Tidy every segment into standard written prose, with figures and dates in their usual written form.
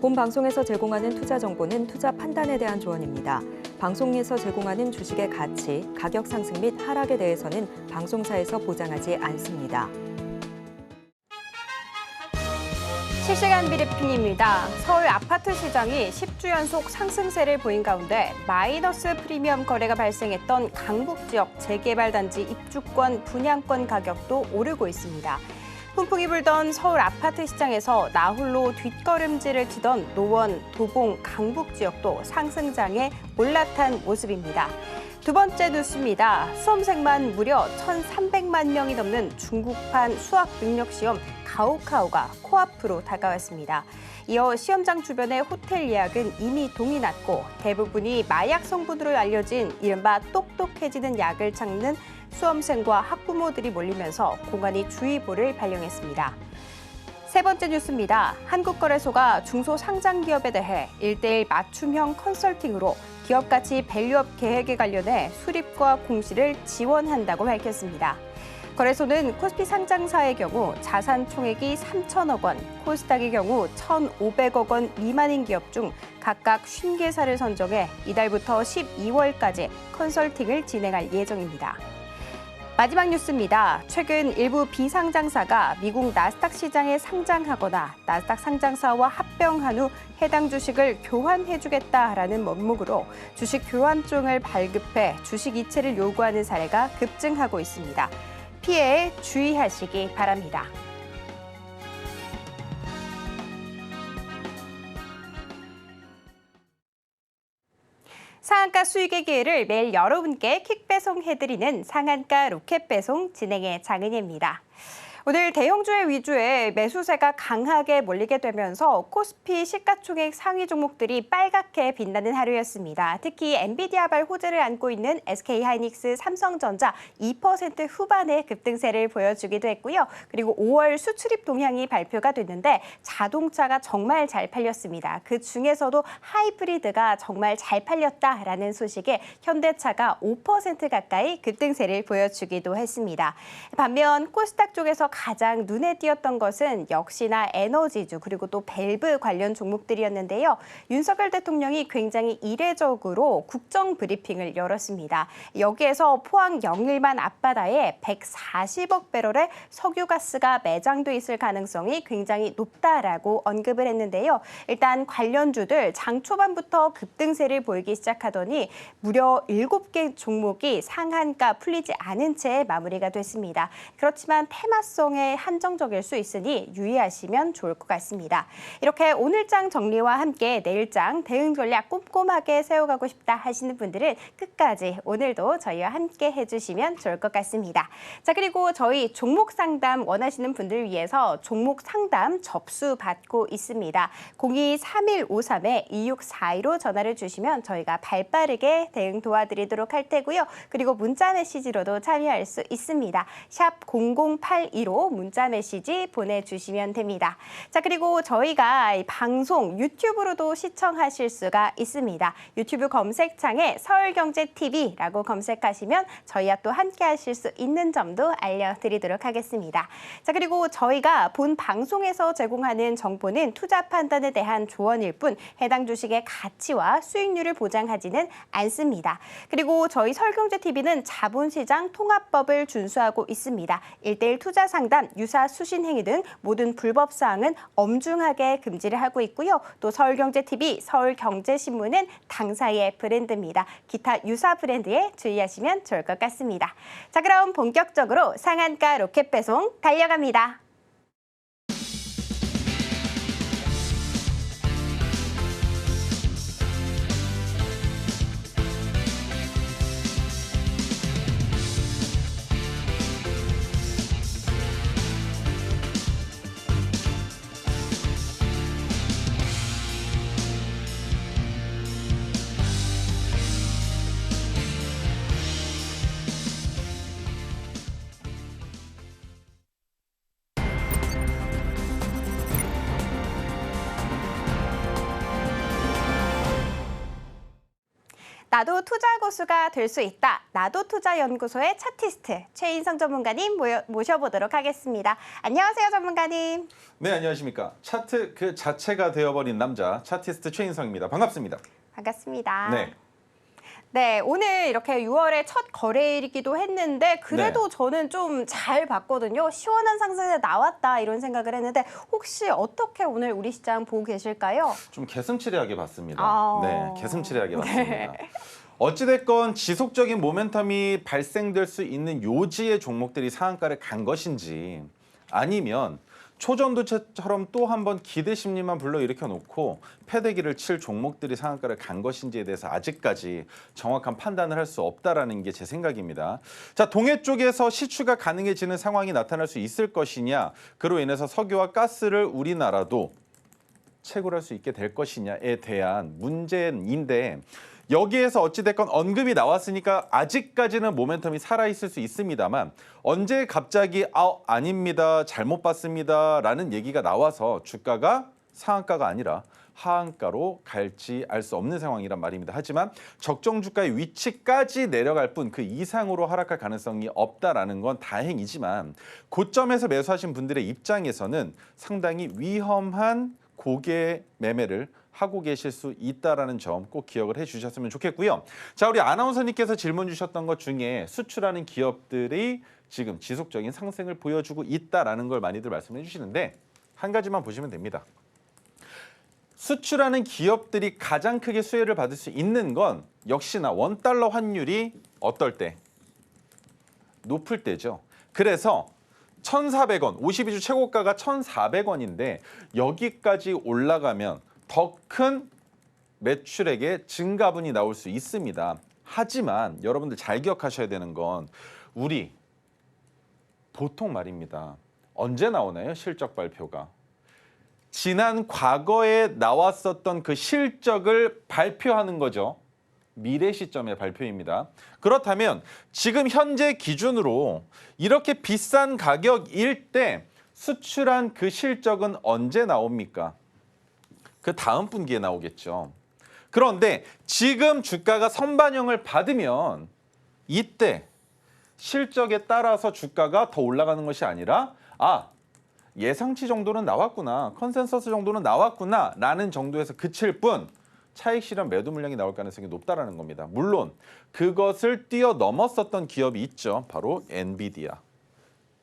본 방송에서 제공하는 투자 정보는 투자 판단에 대한 조언입니다. 방송에서 제공하는 주식의 가치, 가격 상승 및 하락에 대해서는 방송사에서 보장하지 않습니다. 실시간 브리핑입니다. 서울 아파트 시장이 10주 연속 상승세를 보인 가운데 마이너스 프리미엄 거래가 발생했던 강북 지역 재개발 단지 입주권, 분양권 가격도 오르고 있습니다. 훈풍이 불던 서울 아파트 시장에서 나홀로 뒷걸음질을 치던 노원, 도봉, 강북 지역도 상승장에 올라탄 모습입니다. 두 번째 뉴스입니다. 수험생만 무려 1,300만 명이 넘는 중국판 수학 능력 시험 가오카오가 코앞으로 다가왔습니다. 이어 시험장 주변의 호텔 예약은 이미 동이 났고 대부분이 마약 성분으로 알려진 이른바 똑똑해지는 약을 찾는 수험생과 학부모들이 몰리면서 공안이 주의보를 발령했습니다. 세 번째 뉴스입니다. 한국거래소가 중소상장기업에 대해 1:1 맞춤형 컨설팅으로 기업가치 밸류업 계획에 관련해 수립과 공시를 지원한다고 밝혔습니다. 거래소는 코스피 상장사의 경우 자산 총액이 3천억 원, 코스닥의 경우 1,500억 원 미만인 기업 중 각각 50개사를 선정해 이달부터 12월까지 컨설팅을 진행할 예정입니다. 마지막 뉴스입니다. 최근 일부 비상장사가 미국 나스닥 시장에 상장하거나 나스닥 상장사와 합병한 후 해당 주식을 교환해주겠다라는 명목으로 주식 교환증을 발급해 주식 이체를 요구하는 사례가 급증하고 있습니다. 피해에 주의하시기 바랍니다. 상한가 수익의 기회를 매일 여러분께 퀵 배송해드리는 상한가 로켓 배송 진행의 장은희입니다. 오늘 대형주의 위주의 매수세가 강하게 몰리게 되면서 코스피 시가총액 상위 종목들이 빨갛게 빛나는 하루였습니다. 특히 엔비디아발 호재를 안고 있는 SK하이닉스, 삼성전자 2% 후반의 급등세를 보여주기도 했고요. 그리고 5월 수출입 동향이 발표가 됐는데 자동차가 정말 잘 팔렸습니다. 그 중에서도 하이브리드가 정말 잘 팔렸다라는 소식에 현대차가 5% 가까이 급등세를 보여주기도 했습니다. 반면 코스닥 쪽에서 가장 눈에 띄었던 것은 역시나 에너지주 그리고 또 밸브 관련 종목들이었는데요. 윤석열 대통령이 굉장히 이례적으로 국정 브리핑을 열었습니다. 여기에서 포항 영일만 앞바다에 140억 배럴의 석유가스가 매장돼 있을 가능성이 굉장히 높다라고 언급을 했는데요. 일단 관련주들 장 초반부터 급등세를 보이기 시작하더니 무려 7개 종목이 상한가 풀리지 않은 채 마무리가 됐습니다. 그렇지만 테마성에 한정적일 수 있으니 유의하시면 좋을 것 같습니다. 이렇게 오늘장 정리와 함께 내일장 대응 전략 꼼꼼하게 세워가고 싶다 하시는 분들은 끝까지 오늘도 저희와 함께 해주시면 좋을 것 같습니다. 자, 그리고 저희 종목 상담 원하시는 분들을 위해서 종목 상담 접수 받고 있습니다. 02-3153-2642로 전화를 주시면 저희가 발빠르게 대응 도와드리도록 할 테고요. 그리고 문자 메시지로도 참여할 수 있습니다. 샵 0082로 문자 메시지 보내주시면 됩니다. 자, 그리고 저희가 방송 유튜브로도 시청하실 수가 있습니다. 유튜브 검색창에 서울경제TV라고 검색하시면 저희와 또 함께 하실 수 있는 점도 알려드리도록 하겠습니다. 자, 그리고 저희가 본 방송에서 제공하는 정보는 투자 판단에 대한 조언일 뿐 해당 주식의 가치와 수익률을 보장하지는 않습니다. 그리고 저희 서울경제TV는 자본시장 통합법을 준수하고 있습니다. 1:1 투자 상담, 유사 수신 행위 등 모든 불법 사항은 엄중하게 금지를 하고 있고요. 또 서울경제TV, 서울경제신문은 당사의 브랜드입니다. 기타 유사 브랜드에 주의하시면 좋을 것 같습니다. 자, 그럼 본격적으로 상한가 로켓 배송 달려갑니다. 나도 투자 고수가 될 수 있다. 나도 투자 연구소의 차티스트 최인성 전문가님 모셔보도록 하겠습니다. 안녕하세요, 전문가님. 네, 안녕하십니까. 차트 그 자체가 되어버린 남자 차티스트 최인성입니다. 반갑습니다. 반갑습니다. 네. 네, 오늘 이렇게 6월의 첫 거래일이기도 했는데 그래도 네. 저는 좀 잘 봤거든요. 시원한 상승세 나왔다 이런 생각을 했는데 혹시 어떻게 오늘 우리 시장 보고 계실까요? 좀 개슴츠레하게 봤습니다. 아. 네, 개슴츠레하게 네. 봤습니다. 어찌됐건 지속적인 모멘텀이 발생될 수 있는 요지의 종목들이 상한가를 간 것인지 아니면 초전도체처럼 또 한 번 기대 심리만 불러일으켜 놓고 패대기를 칠 종목들이 상한가를 간 것인지에 대해서 아직까지 정확한 판단을 할 수 없다라는 게 제 생각입니다. 자, 동해 쪽에서 시추가 가능해지는 상황이 나타날 수 있을 것이냐, 그로 인해서 석유와 가스를 우리나라도 채굴할 수 있게 될 것이냐에 대한 문제인데 여기에서 어찌됐건 언급이 나왔으니까 아직까지는 모멘텀이 살아있을 수 있습니다만 언제 갑자기 아닙니다, 잘못 봤습니다 라는 얘기가 나와서 주가가 상한가가 아니라 하한가로 갈지 알 수 없는 상황이란 말입니다. 하지만 적정 주가의 위치까지 내려갈 뿐 그 이상으로 하락할 가능성이 없다라는 건 다행이지만 고점에서 매수하신 분들의 입장에서는 상당히 위험한 고개 매매를 하고 계실 수 있다라는 점 꼭 기억을 해주셨으면 좋겠고요. 자, 우리 아나운서님께서 질문 주셨던 것 중에 수출하는 기업들이 지금 지속적인 상승을 보여주고 있다라는 걸 많이들 말씀해 주시는데 한 가지만 보시면 됩니다. 수출하는 기업들이 가장 크게 수혜를 받을 수 있는 건 역시나 원달러 환율이 어떨 때? 높을 때죠. 그래서 1,400원, 52주 최고가가 1,400원인데 여기까지 올라가면 더 큰 매출액의 증가분이 나올 수 있습니다. 하지만 여러분들 잘 기억하셔야 되는 건 우리 보통 말입니다. 언제 나오나요? 실적 발표가. 지난 과거에 나왔었던 그 실적을 발표하는 거죠. 미래 시점의 발표입니다. 그렇다면 지금 현재 기준으로 이렇게 비싼 가격일 때 수출한 그 실적은 언제 나옵니까? 그 다음 분기에 나오겠죠. 그런데 지금 주가가 선반영을 받으면 이때 실적에 따라서 주가가 더 올라가는 것이 아니라 예상치 정도는 나왔구나, 컨센서스 정도는 나왔구나 라는 정도에서 그칠 뿐 차익 실현 매도 물량이 나올 가능성이 높다라는 겁니다. 물론 그것을 뛰어넘었었던 기업이 있죠. 바로 엔비디아.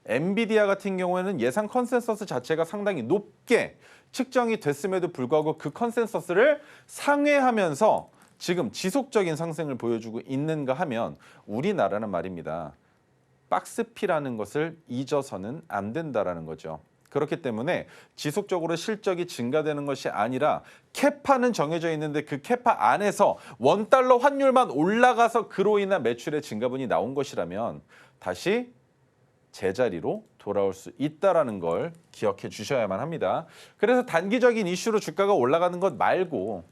엔비디아 같은 경우에는 예상 컨센서스 자체가 상당히 높게 측정이 됐음에도 불구하고 그 컨센서스를 상회하면서 지금 지속적인 상승을 보여주고 있는가 하면 우리나라는 말입니다. 박스피라는 것을 잊어서는 안 된다라는 거죠. 그렇기 때문에 지속적으로 실적이 증가되는 것이 아니라 캐파는 정해져 있는데 그 캐파 안에서 원달러 환율만 올라가서 그로 인한 매출의 증가분이 나온 것이라면 다시 제자리로 돌아올 수 있다라는 걸 기억해 주셔야만 합니다. 그래서 단기적인 이슈로 주가가 올라가는 것 말고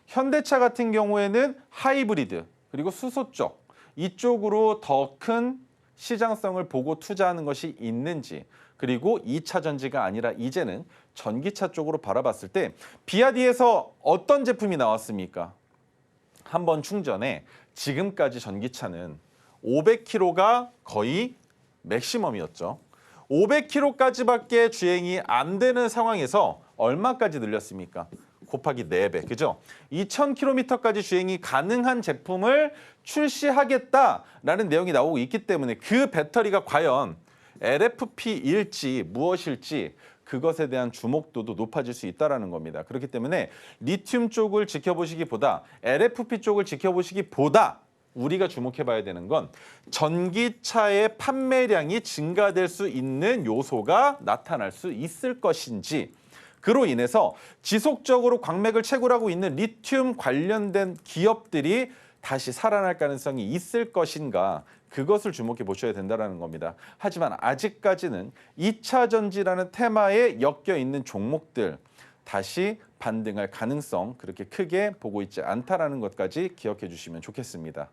현대차 같은 경우에는 하이브리드 그리고 수소 쪽 이쪽으로 더 큰 시장성을 보고 투자하는 것이 있는지, 그리고 2차 전지가 아니라 이제는 전기차 쪽으로 바라봤을 때 비아디에서 어떤 제품이 나왔습니까? 한 번 충전에 지금까지 전기차는 500km가 거의 맥시멈이었죠. 500km까지밖에 주행이 안 되는 상황에서 얼마까지 늘렸습니까? 곱하기 4배, 그죠? 2000km까지 주행이 가능한 제품을 출시하겠다라는 내용이 나오고 있기 때문에 그 배터리가 과연 LFP일지 무엇일지 그것에 대한 주목도도 높아질 수 있다는 겁니다. 그렇기 때문에 리튬 쪽을 지켜보시기보다 LFP 쪽을 지켜보시기보다 우리가 주목해봐야 되는 건 전기차의 판매량이 증가될 수 있는 요소가 나타날 수 있을 것인지, 그로 인해서 지속적으로 광맥을 채굴하고 있는 리튬 관련된 기업들이 다시 살아날 가능성이 있을 것인가, 그것을 주목해 보셔야 된다는 겁니다. 하지만 아직까지는 2차 전지라는 테마에 엮여 있는 종목들 다시 반등할 가능성, 그렇게 크게 보고 있지 않다라는 것까지 기억해 주시면 좋겠습니다.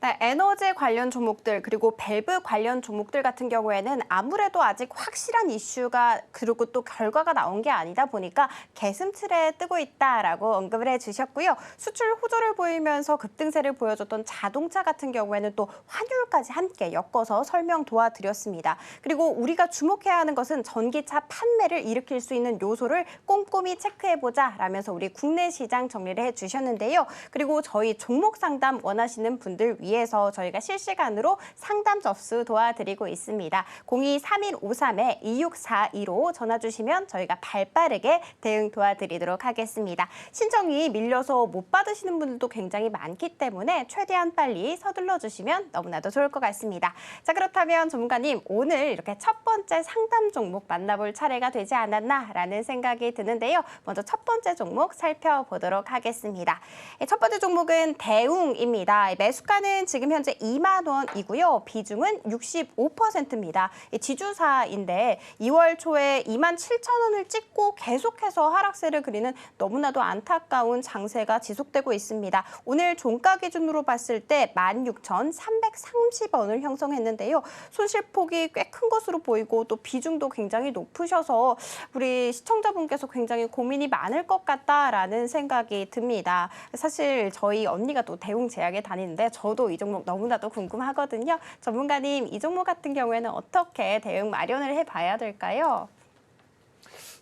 네, 에너지 관련 종목들 그리고 밸브 관련 종목들 같은 경우에는 아무래도 아직 확실한 이슈가 그리고 또 결과가 나온 게 아니다 보니까 개슴틀에 뜨고 있다라고 언급을 해주셨고요. 수출 호조를 보이면서 급등세를 보여줬던 자동차 같은 경우에는 또 환율까지 함께 엮어서 설명 도와드렸습니다. 그리고 우리가 주목해야 하는 것은 전기차 판매를 일으킬 수 있는 요소를 꼼꼼히 체크해보자 라면서 우리 국내 시장 정리를 해주셨는데요. 그리고 저희 종목 상담 원하시는 분들 위해서 저희가 실시간으로 상담 접수 도와드리고 있습니다. 02-3153-2642로 전화 주시면 저희가 발빠르게 대응 도와드리도록 하겠습니다. 신청이 밀려서 못 받으시는 분들도 굉장히 많기 때문에 최대한 빨리 서둘러 주시면 너무나도 좋을 것 같습니다. 자, 그렇다면 전문가님, 오늘 이렇게 첫 번째 상담 종목 만나볼 차례가 되지 않았나라는 생각이 드는데요. 먼저 첫 번째 종목 살펴보도록 하겠습니다. 첫 번째 종목은 대웅입니다. 매수가는 지금 현재 2만 원이고요. 비중은 65%입니다. 지주사인데 2월 초에 2만 7천 원을 찍고 계속해서 하락세를 그리는 너무나도 안타까운 장세가 지속되고 있습니다. 오늘 종가 기준으로 봤을 때 16,330원을 형성했는데요. 손실폭이 꽤 큰 것으로 보이고 또 비중도 굉장히 높으셔서 우리 시청자분께서 굉장히 고민이 많을 것 같다라는 생각이 듭니다. 사실 저희 언니가 또 대웅제약에 다니는데 저도 이 종목 너무나도 궁금하거든요. 전문가님, 이 종목 같은 경우에는 어떻게 대응 마련을 해봐야 될까요?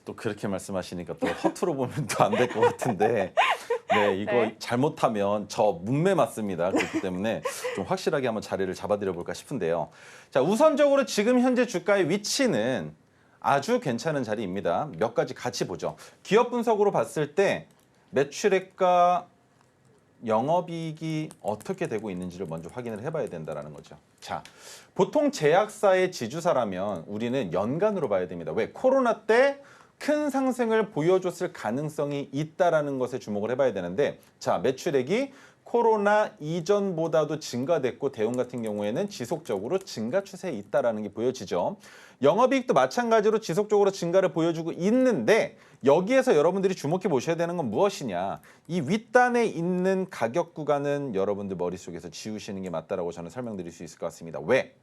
또 그렇게 말씀하시니까 또 허투루 보면 또 안 될 것 같은데 네, 이거 네. 잘못하면 저 문매 맞습니다. 그렇기 때문에 좀 확실하게 한번 자리를 잡아드려 볼까 싶은데요. 자, 우선적으로 지금 현재 주가의 위치는 아주 괜찮은 자리입니다. 몇 가지 같이 보죠. 기업 분석으로 봤을 때 매출액과 영업이익이 어떻게 되고 있는지를 먼저 확인을 해봐야 된다는 거죠. 자, 보통 제약사의 지주사라면 우리는 연간으로 봐야 됩니다. 왜? 코로나 때 큰 상승을 보여줬을 가능성이 있다라는 것에 주목을 해봐야 되는데, 자, 매출액이 코로나 이전보다도 증가됐고 대웅 같은 경우에는 지속적으로 증가 추세에 있다라는 게 보여지죠. 영업이익도 마찬가지로 지속적으로 증가를 보여주고 있는데 여기에서 여러분들이 주목해 보셔야 되는 건 무엇이냐. 이 윗단에 있는 가격 구간은 여러분들 머릿속에서 지우시는 게 맞다라고 저는 설명드릴 수 있을 것 같습니다. 왜?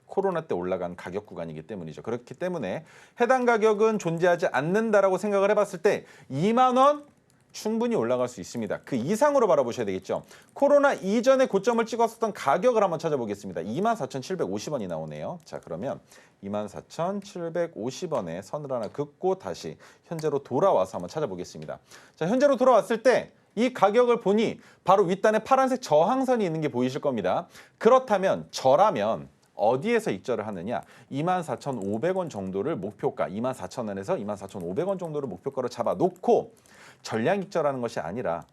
코로나 때 올라간 가격 구간이기 때문이죠. 그렇기 때문에 해당 가격은 존재하지 않는다라고 생각을 해봤을 때 2만 원 충분히 올라갈 수 있습니다. 그 이상으로 바라보셔야 되겠죠. 코로나 이전에 고점을 찍었었던 가격을 한번 찾아보겠습니다. 24,750원이 나오네요. 자, 그러면 24,750원에 선을 하나 긋고 다시 현재로 돌아와서 한번 찾아보겠습니다. 자, 현재로 돌아왔을 때 이 가격을 보니 바로 윗단에 파란색 저항선이 있는 게 보이실 겁니다. 그렇다면 저라면 어디에서 익절을 하느냐? 24,500원 정도를 목표가, 24,000원에서 24,500원 정도를 목표가로 잡아놓고 전량 익절하는 것이 아니라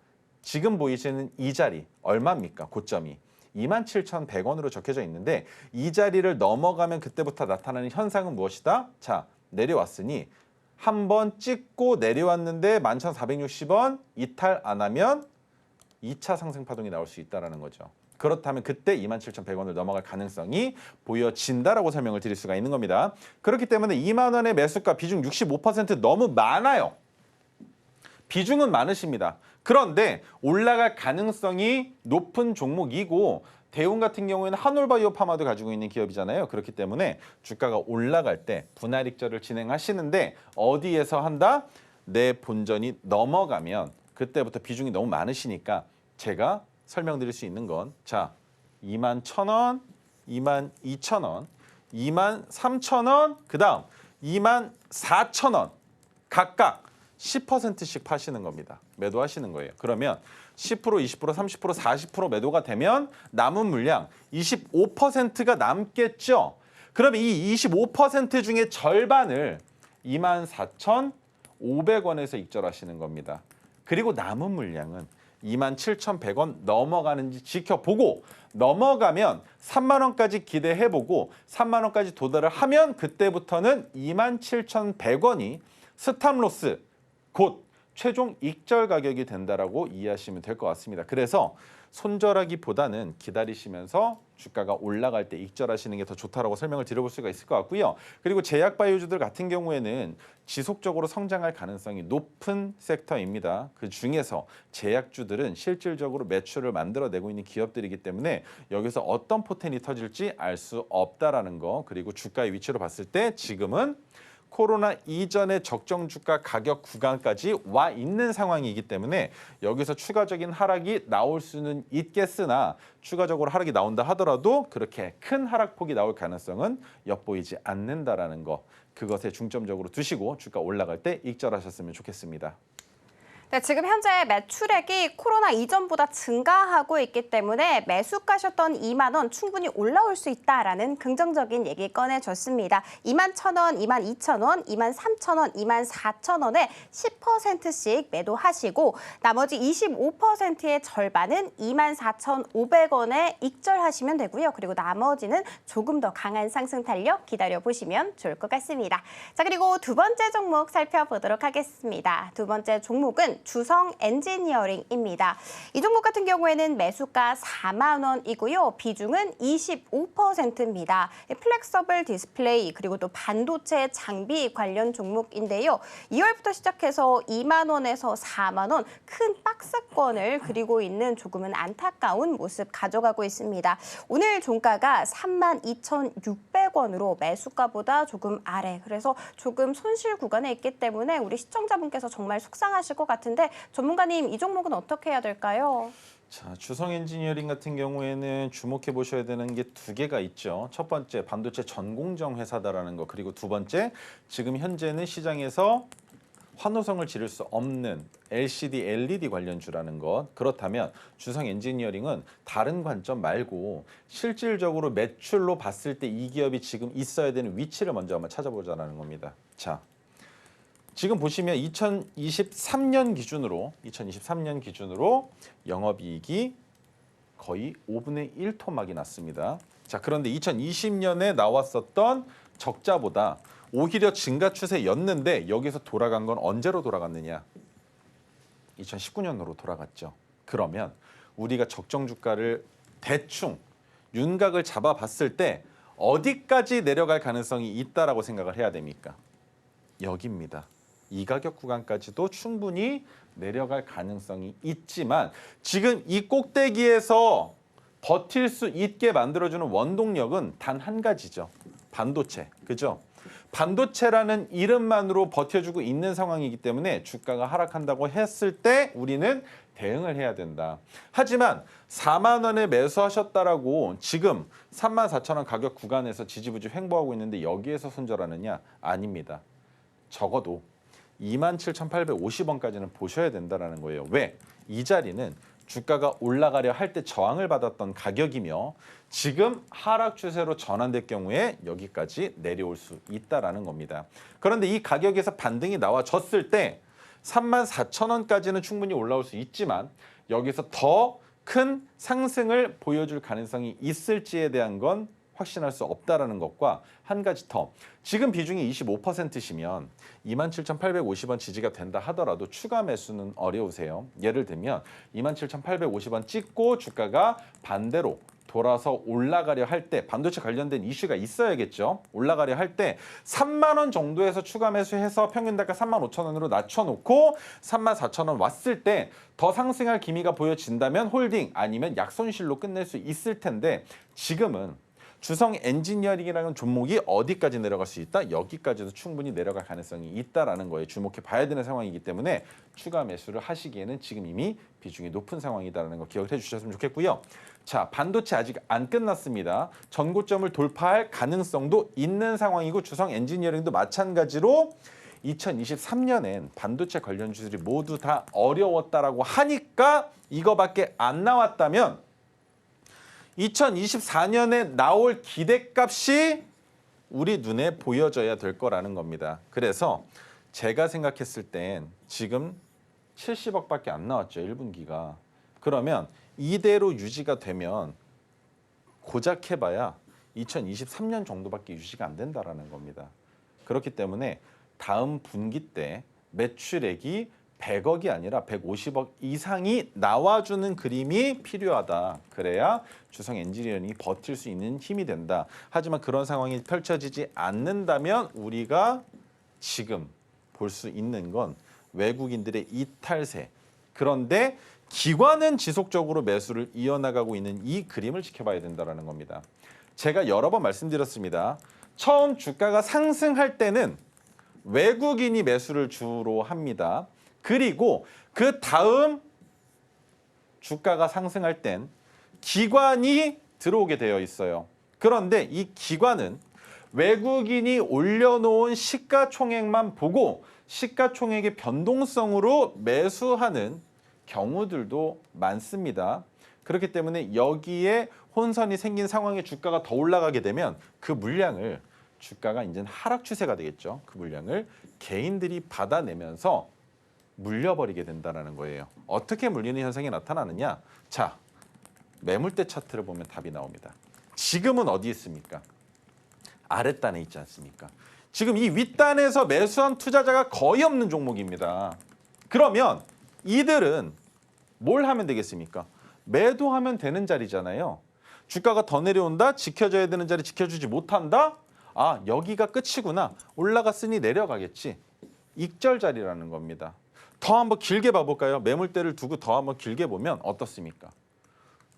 지금 보이시는 이 자리 얼마입니까? 고점이 27,100원으로 적혀져 있는데 이 자리를 넘어가면 그때부터 나타나는 현상은 무엇이다? 자, 내려왔으니 한번 찍고 내려왔는데 11,460원 이탈 안 하면 2차 상승 파동이 나올 수 있다는 거죠. 그렇다면 그때 27,100원을 넘어갈 가능성이 보여진다라고 설명을 드릴 수가 있는 겁니다. 그렇기 때문에 2만 원의 매수가 비중 65% 너무 많아요. 비중은 많으십니다. 그런데 올라갈 가능성이 높은 종목이고 대웅 같은 경우에는 한올바이오 파마도 가지고 있는 기업이잖아요. 그렇기 때문에 주가가 올라갈 때 분할 익절을 진행하시는데 어디에서 한다? 내 본전이 넘어가면 그때부터 비중이 너무 많으시니까 제가 설명드릴 수 있는 건 자, 21,000원, 22,000원, 23,000원, 그다음 24,000원 각각 10%씩 파시는 겁니다. 매도하시는 거예요. 그러면 10%, 20%, 30%, 40% 매도가 되면 남은 물량 25%가 남겠죠. 그러면 이 25% 중에 절반을 24,500원에서 익절하시는 겁니다. 그리고 남은 물량은 27,100원 넘어가는지 지켜보고 넘어가면 3만 원까지 기대해보고 3만 원까지 도달을 하면 그때부터는 27,100원이 스탑로스 곧 최종 익절 가격이 된다라고 이해하시면 될 것 같습니다. 그래서 손절하기보다는 기다리시면서 주가가 올라갈 때 익절하시는 게 더 좋다라고 설명을 드려볼 수가 있을 것 같고요. 그리고 제약바이오주들 같은 경우에는 지속적으로 성장할 가능성이 높은 섹터입니다. 그 중에서 제약주들은 실질적으로 매출을 만들어내고 있는 기업들이기 때문에 여기서 어떤 포텐이 터질지 알 수 없다라는 거. 그리고 주가의 위치로 봤을 때 지금은 코로나 이전의 적정 주가 가격 구간까지 와 있는 상황이기 때문에 여기서 추가적인 하락이 나올 수는 있겠으나 추가적으로 하락이 나온다 하더라도 그렇게 큰 하락폭이 나올 가능성은 엿보이지 않는다라는 거. 그것에 중점적으로 두시고 주가 올라갈 때 익절하셨으면 좋겠습니다. 네, 지금 현재 매출액이 코로나 이전보다 증가하고 있기 때문에 매수가셨던 2만 원 충분히 올라올 수 있다라는 긍정적인 얘기 꺼내줬습니다. 2만 1,000원, 2만 2,000원, 2만 3,000원, 2만 4,000원에 10%씩 매도하시고 나머지 25%의 절반은 2만 4,500원에 익절하시면 되고요. 그리고 나머지는 조금 더 강한 상승 탄력 기다려보시면 좋을 것 같습니다. 자, 그리고 두 번째 종목 살펴보도록 하겠습니다. 두 번째 종목은 주성 엔지니어링입니다. 이 종목 같은 경우에는 매수가 4만 원이고요. 비중은 25%입니다. 플렉서블 디스플레이 그리고 또 반도체 장비 관련 종목인데요. 2월부터 시작해서 2만 원에서 4만 원 큰 박스권을 그리고 있는 조금은 안타까운 모습 가져가고 있습니다. 오늘 종가가 32,600원으로 매수가보다 조금 아래. 그래서 조금 손실 구간에 있기 때문에 우리 시청자분께서 정말 속상하실 것 같은데 전문가님 이 종목은 어떻게 해야 될까요? 자, 주성 엔지니어링 같은 경우에는 주목해 보셔야 되는 게 두 개가 있죠. 첫 번째 반도체 전공정 회사다라는 거. 그리고 두 번째 지금 현재는 시장에서 환호성을 지를 수 없는 LCD, LED 관련주라는 것. 그렇다면 주성 엔지니어링은 다른 관점 말고 실질적으로 매출로 봤을 때 이 기업이 지금 있어야 되는 위치를 먼저 한번 찾아보자는 겁니다. 자, 지금 보시면 2023년 기준으로 영업이익이 거의 5분의 1 토막이 났습니다. 자, 그런데 2020년에 나왔었던 적자보다 오히려 증가 추세였는데 여기서 돌아간 건 언제로 돌아갔느냐? 2019년으로 돌아갔죠. 그러면 우리가 적정 주가를 대충 윤곽을 잡아봤을 때 어디까지 내려갈 가능성이 있다라고 생각을 해야 됩니까? 여기입니다. 이 가격 구간까지도 충분히 내려갈 가능성이 있지만 지금 이 꼭대기에서 버틸 수 있게 만들어주는 원동력은 단 한 가지죠. 반도체. 그죠? 반도체라는 이름만으로 버텨주고 있는 상황이기 때문에 주가가 하락한다고 했을 때 우리는 대응을 해야 된다. 하지만 4만 원에 매수하셨다라고 지금 34,000원 가격 구간에서 지지부지 횡보하고 있는데 여기에서 손절하느냐? 아닙니다. 적어도 27,850원까지는 보셔야 된다는 거예요. 왜? 이 자리는 주가가 올라가려 할 때 저항을 받았던 가격이며 지금 하락 추세로 전환될 경우에 여기까지 내려올 수 있다는 겁니다. 그런데 이 가격에서 반등이 나와졌을 때 34,000원까지는 충분히 올라올 수 있지만 여기서 더 큰 상승을 보여줄 가능성이 있을지에 대한 건 확신할 수 없다라는 것과 한 가지 더. 지금 비중이 25%시면 27,850원 지지가 된다 하더라도 추가 매수는 어려우세요. 예를 들면 27,850원 찍고 주가가 반대로 돌아서 올라가려 할 때 반도체 관련된 이슈가 있어야겠죠. 올라가려 할 때 3만 원 정도에서 추가 매수해서 평균 단가 35,000원으로 낮춰놓고 34,000원 왔을 때 더 상승할 기미가 보여진다면 홀딩 아니면 약손실로 끝낼 수 있을 텐데 지금은 주성 엔지니어링이라는 종목이 어디까지 내려갈 수 있다? 여기까지도 충분히 내려갈 가능성이 있다라는 거에 주목해 봐야 되는 상황이기 때문에 추가 매수를 하시기에는 지금 이미 비중이 높은 상황이다라는 거 기억해 주셨으면 좋겠고요. 자, 반도체 아직 안 끝났습니다. 전고점을 돌파할 가능성도 있는 상황이고 주성 엔지니어링도 마찬가지로 2023년엔 반도체 관련주들이 모두 다 어려웠다라고 하니까 이거밖에 안 나왔다면 2024년에 나올 기대값이 우리 눈에 보여져야 될 거라는 겁니다. 그래서 제가 생각했을 땐 지금 70억밖에 안 나왔죠. 1분기가. 그러면 이대로 유지가 되면 고작 해봐야 2023년 정도밖에 유지가 안 된다라는 겁니다. 그렇기 때문에 다음 분기 때 매출액이 100억이 아니라 150억 이상이 나와주는 그림이 필요하다. 그래야 주성 엔지니어링이 버틸 수 있는 힘이 된다. 하지만 그런 상황이 펼쳐지지 않는다면 우리가 지금 볼 수 있는 건 외국인들의 이탈세. 그런데 기관은 지속적으로 매수를 이어나가고 있는 이 그림을 지켜봐야 된다는 겁니다. 제가 여러 번 말씀드렸습니다. 처음 주가가 상승할 때는 외국인이 매수를 주로 합니다. 그리고 그 다음 주가가 상승할 땐 기관이 들어오게 되어 있어요. 그런데 이 기관은 외국인이 올려놓은 시가총액만 보고 시가총액의 변동성으로 매수하는 경우들도 많습니다. 그렇기 때문에 여기에 혼선이 생긴 상황에 주가가 더 올라가게 되면 그 물량을 주가가 이제는 하락 추세가 되겠죠. 그 물량을 개인들이 받아내면서 물려버리게 된다는 거예요. 어떻게 물리는 현상이 나타나느냐? 자, 매물대 차트를 보면 답이 나옵니다. 지금은 어디 있습니까? 아랫단에 있지 않습니까? 지금 이 윗단에서 매수한 투자자가 거의 없는 종목입니다. 그러면 이들은 뭘 하면 되겠습니까? 매도하면 되는 자리잖아요. 주가가 더 내려온다? 지켜줘야 되는 자리 지켜주지 못한다? 아, 여기가 끝이구나. 올라갔으니 내려가겠지. 익절 자리라는 겁니다. 더 한번 길게 봐볼까요? 매물대를 두고 더 한번 길게 보면 어떻습니까?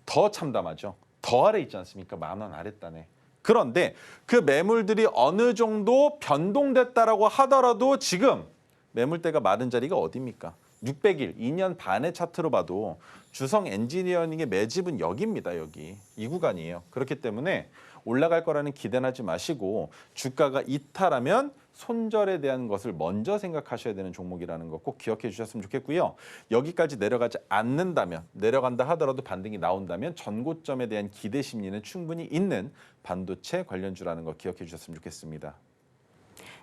더 참담하죠. 더 아래 있지 않습니까? 10,000원 아랫단에. 그런데 그 매물들이 어느 정도 변동됐다라고 하더라도 지금 매물대가 마른 자리가 어디입니까? 600일, 2년 반의 차트로 봐도 주성 엔지니어링의 매집은 여기입니다. 여기. 이 구간이에요. 그렇기 때문에 올라갈 거라는 기대는 하지 마시고 주가가 이탈하면 손절에 대한 것을 먼저 생각하셔야 되는 종목이라는 거 꼭 기억해 주셨으면 좋겠고요. 여기까지 내려가지 않는다면, 내려간다 하더라도 반등이 나온다면 전고점에 대한 기대 심리는 충분히 있는 반도체 관련주라는 거 기억해 주셨으면 좋겠습니다.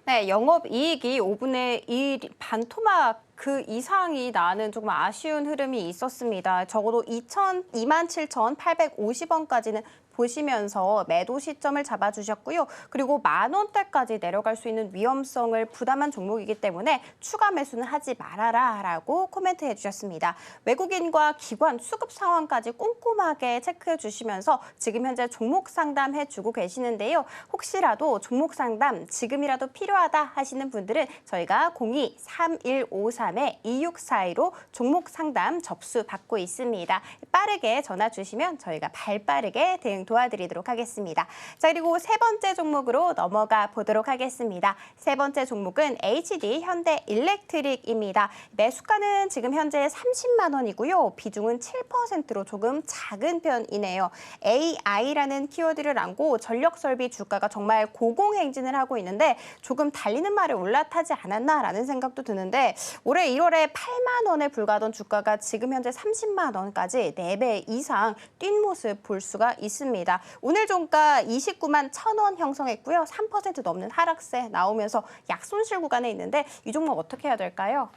네, 영업이익이 5분의 1 반토막 그 이상이 나는 조금 아쉬운 흐름이 있었습니다. 적어도 27,850원까지는 보시면서 매도 시점을 잡아주셨고요. 그리고 10,000원대까지 내려갈 수 있는 위험성을 부담한 종목이기 때문에 추가 매수는 하지 말아라라고 코멘트해 주셨습니다. 외국인과 기관 수급 상황까지 꼼꼼하게 체크해 주시면서 지금 현재 종목 상담해 주고 계시는데요. 혹시라도 종목 상담 지금이라도 필요하다 하시는 분들은 저희가 02-3153-2642로 종목 상담 접수 받고 있습니다. 빠르게 전화 주시면 저희가 발빠르게 대응 도와드리도록 하겠습니다. 자, 그리고 세 번째 종목으로 넘어가 보도록 하겠습니다. 세 번째 종목은 HD 현대 일렉트릭입니다. 매수가는 지금 현재 30만 원이고요. 비중은 7%로 조금 작은 편이네요. AI라는 키워드를 안고 전력 설비 주가가 정말 고공행진을 하고 있는데 조금 달리는 말에 올라타지 않았나라는 생각도 드는데 올해 1월에 8만 원에 불과하던 주가가 지금 현재 30만 원까지 4배 이상 뛴 모습 볼 수가 있습니다. 오늘 종가 29만 1,000원 형성했고요. 3% 넘는 하락세 나오면서 약손실 구간에 있는데 이 종목 어떻게 해야 될까요?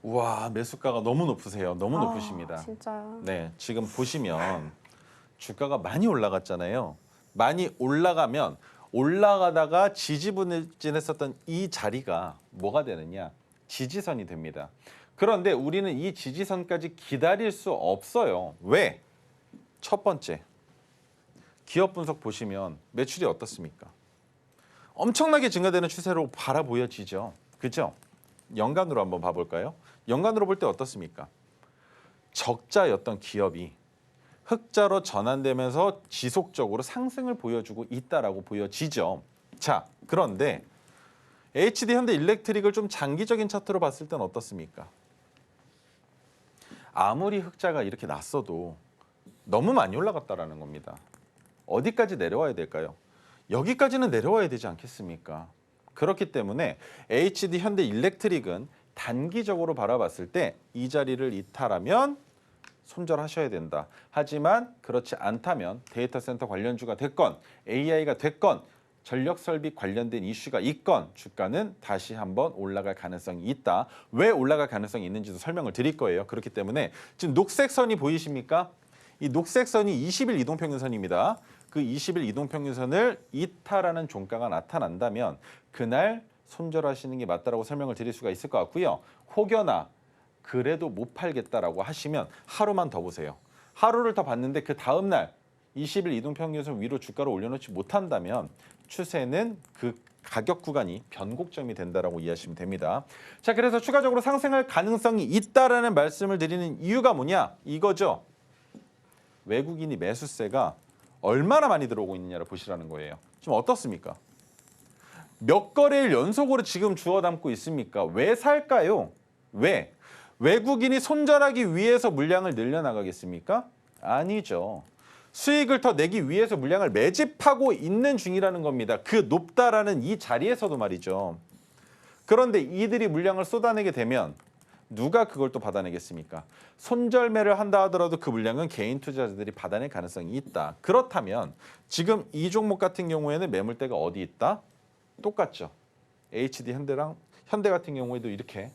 우와, 매수가가 너무 높으세요. 너무 높으십니다. 진짜요? 네, 지금 보시면 주가가 많이 올라갔잖아요. 많이 올라가면 올라가다가 지지부진했었던 이 자리가 뭐가 되느냐? 지지선이 됩니다. 그런데 우리는 이 지지선까지 기다릴 수 없어요. 왜? 첫 번째, 기업 분석 보시면 매출이 어떻습니까? 엄청나게 증가되는 추세로 바라 보여지죠. 그죠? 연간으로 한번 봐볼까요? 연간으로 볼 때 어떻습니까? 적자였던 기업이 흑자로 전환되면서 지속적으로 상승을 보여주고 있다라고 보여지죠. 자, 그런데 HD 현대 일렉트릭을 좀 장기적인 차트로 봤을 땐 어떻습니까? 아무리 흑자가 이렇게 났어도 너무 많이 올라갔다라는 겁니다. 어디까지 내려와야 될까요? 여기까지는 내려와야 되지 않겠습니까? 그렇기 때문에 HD 현대 일렉트릭은 단기적으로 바라봤을 때 이 자리를 이탈하면 손절하셔야 된다. 하지만 그렇지 않다면 데이터 센터 관련주가 됐건 AI가 됐건 전력 설비 관련된 이슈가 있건 주가는 다시 한번 올라갈 가능성이 있다. 왜 올라갈 가능성이 있는지도 설명을 드릴 거예요. 그렇기 때문에 지금 녹색 선이 보이십니까? 이 녹색 선이 20일 이동평균선입니다. 그 20일 이동평균선을 이탈하는 종가가 나타난다면 그날 손절하시는 게 맞다라고 설명을 드릴 수가 있을 것 같고요. 혹여나 그래도 못 팔겠다라고 하시면 하루만 더 보세요. 하루를 더 봤는데 그 다음 날 20일 이동평균선 위로 주가를 올려놓지 못한다면 추세는 그 가격 구간이 변곡점이 된다라고 이해하시면 됩니다. 자, 그래서 추가적으로 상승할 가능성이 있다라는 말씀을 드리는 이유가 뭐냐? 이거죠. 외국인이 매수세가 얼마나 많이 들어오고 있느냐를 보시라는 거예요. 지금 어떻습니까? 몇 거래일 연속으로 지금 주워 담고 있습니까? 왜 살까요? 왜? 외국인이 손절하기 위해서 물량을 늘려나가겠습니까? 아니죠. 수익을 더 내기 위해서 물량을 매집하고 있는 중이라는 겁니다. 그 높다라는 이 자리에서도 말이죠. 그런데 이들이 물량을 쏟아내게 되면 누가 그걸 또 받아내겠습니까? 손절매를 한다 하더라도 그 물량은 개인 투자자들이 받아낼 가능성이 있다. 그렇다면 지금 이 종목 같은 경우에는 매물대가 어디 있다? 똑같죠. HD 현대 같은 경우에도 이렇게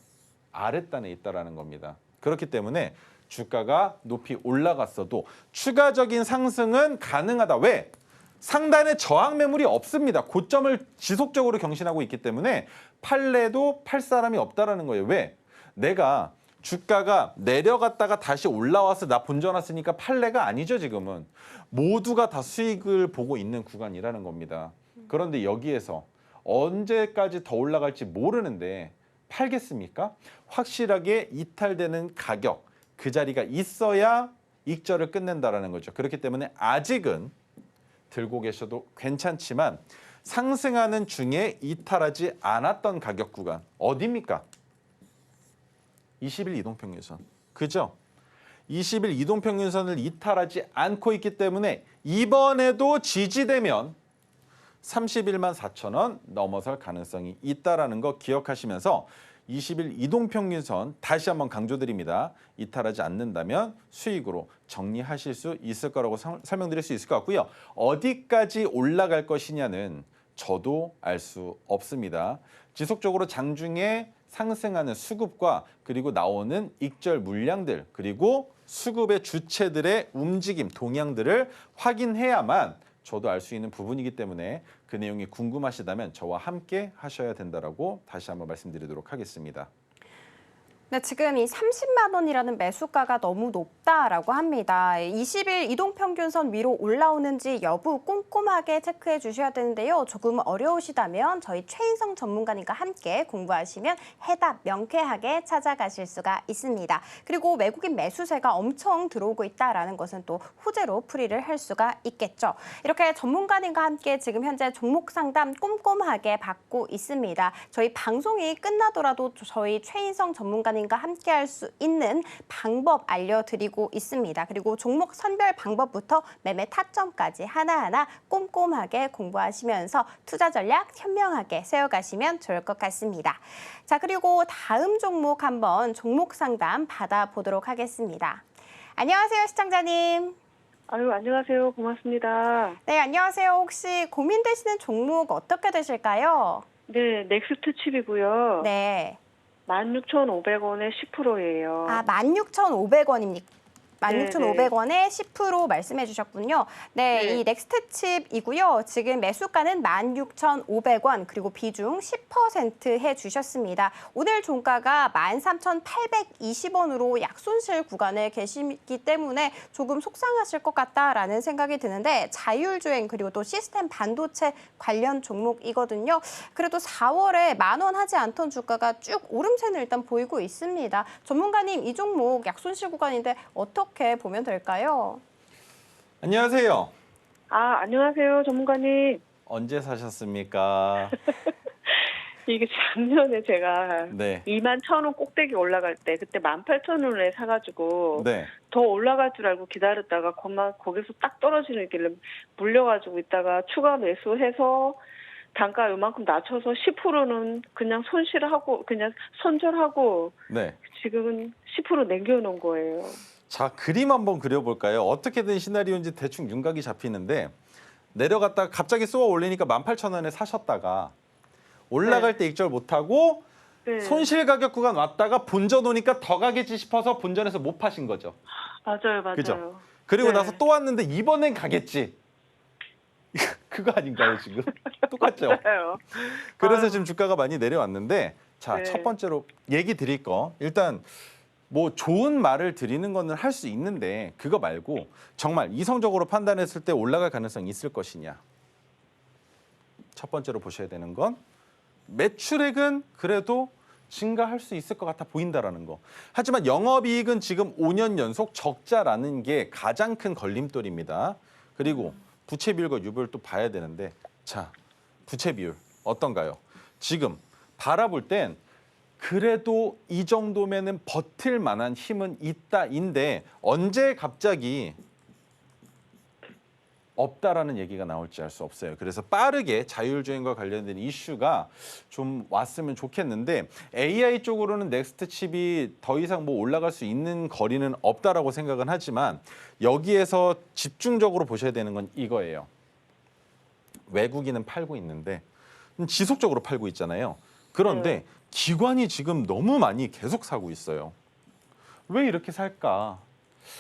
아랫단에 있다라는 겁니다. 그렇기 때문에 주가가 높이 올라갔어도 추가적인 상승은 가능하다. 왜? 상단에 저항 매물이 없습니다. 고점을 지속적으로 경신하고 있기 때문에 팔래도 팔 사람이 없다라는 거예요. 왜? 내가 주가가 내려갔다가 다시 올라와서 나 본전 왔으니까 팔래가 아니죠. 지금은 모두가 다 수익을 보고 있는 구간이라는 겁니다. 그런데 여기에서 언제까지 더 올라갈지 모르는데 팔겠습니까? 확실하게 이탈되는 가격, 그 자리가 있어야 익절을 끝낸다라는 거죠. 그렇기 때문에 아직은 들고 계셔도 괜찮지만 상승하는 중에 이탈하지 않았던 가격 구간 어디입니까? 20일 이동평균선. 그죠? 20일 이동평균선을 이탈하지 않고 있기 때문에 이번에도 지지되면 31만 4천 원 넘어설 가능성이 있다라는 거 기억하시면서 20일 이동평균선 다시 한번 강조드립니다. 이탈하지 않는다면 수익으로 정리하실 수 있을 거라고 설명드릴 수 있을 것 같고요. 어디까지 올라갈 것이냐는 저도 알 수 없습니다. 지속적으로 장중에 상승하는 수급과 그리고 나오는 익절 물량들 그리고 수급의 주체들의 움직임, 동향들을 확인해야만 저도 알 수 있는 부분이기 때문에 그 내용이 궁금하시다면 저와 함께 하셔야 된다라고 다시 한번 말씀드리도록 하겠습니다. 네, 지금 이 30만 원이라는 매수가가 너무 높다라고 합니다. 20일 이동평균선 위로 올라오는지 여부 꼼꼼하게 체크해 주셔야 되는데요. 조금 어려우시다면 저희 최인성 전문가님과 함께 공부하시면 해답 명쾌하게 찾아가실 수가 있습니다. 그리고 외국인 매수세가 엄청 들어오고 있다라는 것은 또 호재로 풀이를 할 수가 있겠죠. 이렇게 전문가님과 함께 지금 현재 종목 상담 꼼꼼하게 받고 있습니다. 저희 방송이 끝나더라도 저희 최인성 전문가님 과 함께 할 수 있는 방법 알려드리고 있습니다. 그리고 종목 선별 방법부터 매매 타점까지 하나하나 꼼꼼하게 공부하시면서 투자 전략 현명하게 세워가시면 좋을 것 같습니다. 자, 그리고 다음 종목 한번 종목 상담 받아보도록 하겠습니다. 안녕하세요, 시청자님. 아유, 안녕하세요. 고맙습니다. 네, 안녕하세요. 혹시 고민되시는 종목 어떻게 되실까요? 네, 넥스트 칩이고요. 네. 16,500원에 10%예요. 아, 16,500원입니까? 16,500원에 10% 말씀해 주셨군요. 네, 네. 이 넥스트 칩이고요. 지금 매수가는 16,500원 그리고 비중 10% 해주셨습니다. 오늘 종가가 13,820원으로 약손실 구간에 계시기 때문에 조금 속상하실 것 같다라는 생각이 드는데 자율주행 그리고 또 시스템 반도체 관련 종목이거든요. 그래도 4월에 10,000원 하지 않던 주가가 쭉 오름세는 일단 보이고 있습니다. 전문가님, 이 종목 약손실 구간인데 어떻게 보면 될까요? 안녕하세요. 아, 안녕하세요. 전문가님. 언제 사셨습니까? 이게 작년에 제가 네. 21,000원 꼭대기 올라갈 때 그때 18,000원에 사가지고 네. 더 올라갈 줄 알고 기다렸다가 거기서 딱 떨어지는 길을 물려가지고 있다가 추가 매수해서 단가 요만큼 낮춰서 10%는 그냥 손실하고 그냥 손절하고 네. 지금은 10% 남겨놓은 거예요. 자, 그림 한번 그려볼까요? 어떻게든 시나리오인지 대충 윤곽이 잡히는데 내려갔다가 갑자기 쏘아 올리니까 18,000원에 사셨다가 올라갈 때 익절 못하고 네. 손실 가격 구간 왔다가 본전 오니까 더 가겠지 싶어서 본전에서 못 파신 거죠. 맞아요, 맞아요. 그죠? 그리고 네. 나서 또 왔는데 이번엔 가겠지. 그거 아닌가요 지금? 똑같죠? 맞아요. 그래서 아유. 지금 주가가 많이 내려왔는데 자, 네. 첫 번째로 얘기 드릴 거 일단 뭐 좋은 말을 드리는 거는 할 수 있는데 그거 말고 정말 이성적으로 판단했을 때 올라갈 가능성이 있을 것이냐. 첫 번째로 보셔야 되는 건 매출액은 그래도 증가할 수 있을 것 같아 보인다라는 거. 하지만 영업이익은 지금 5년 연속 적자라는 게 가장 큰 걸림돌입니다. 그리고 부채 비율과 유보를 또 봐야 되는데 자, 부채 비율 어떤가요? 지금 바라볼 땐 그래도 이 정도면은 버틸 만한 힘은 있다인데 언제 갑자기 없다라는 얘기가 나올지 알 수 없어요. 그래서 빠르게 자율주행과 관련된 이슈가 좀 왔으면 좋겠는데 AI 쪽으로는 넥스트 칩이 더 이상 뭐 올라갈 수 있는 거리는 없다라고 생각은 하지만 여기에서 집중적으로 보셔야 되는 건 이거예요. 외국인은 팔고 있는데 지속적으로 팔고 있잖아요. 그런데 기관이 지금 너무 많이 계속 사고 있어요. 왜 이렇게 살까?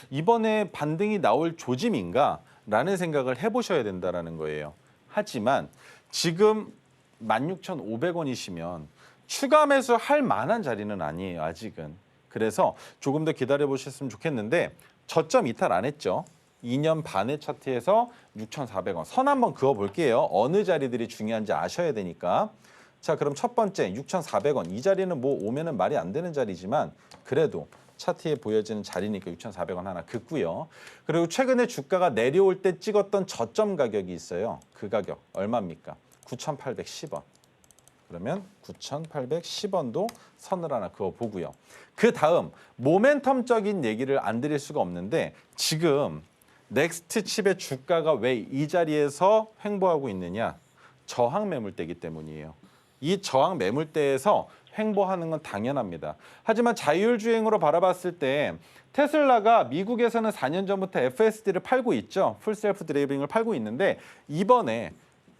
이번에 반등이 나올 조짐인가? 라는 생각을 해보셔야 된다는 거예요. 하지만 지금 16,500원이시면 추가 매수할 만한 자리는 아니에요. 아직은. 그래서 조금 더 기다려보셨으면 좋겠는데 저점 이탈 안 했죠. 2년 반의 차트에서 6,400원. 선 한번 그어볼게요. 어느 자리들이 중요한지 아셔야 되니까. 자, 그럼 첫 번째 6,400원. 이 자리는 뭐 오면은 말이 안 되는 자리지만 그래도 차트에 보여지는 자리니까 6,400원 하나 긋고요. 그리고 최근에 주가가 내려올 때 찍었던 저점 가격이 있어요. 그 가격 얼마입니까? 9,810원. 그러면 9,810원도 선을 하나 그어보고요. 그 다음 모멘텀적인 얘기를 안 드릴 수가 없는데 지금 넥스트 칩의 주가가 왜 이 자리에서 횡보하고 있느냐? 저항 매물대이기 때문이에요. 이 저항 매물대에서 횡보하는 건 당연합니다. 하지만 자율주행으로 바라봤을 때 테슬라가 미국에서는 4년 전부터 FSD를 팔고 있죠. 풀셀프 드라이빙을 팔고 있는데 이번에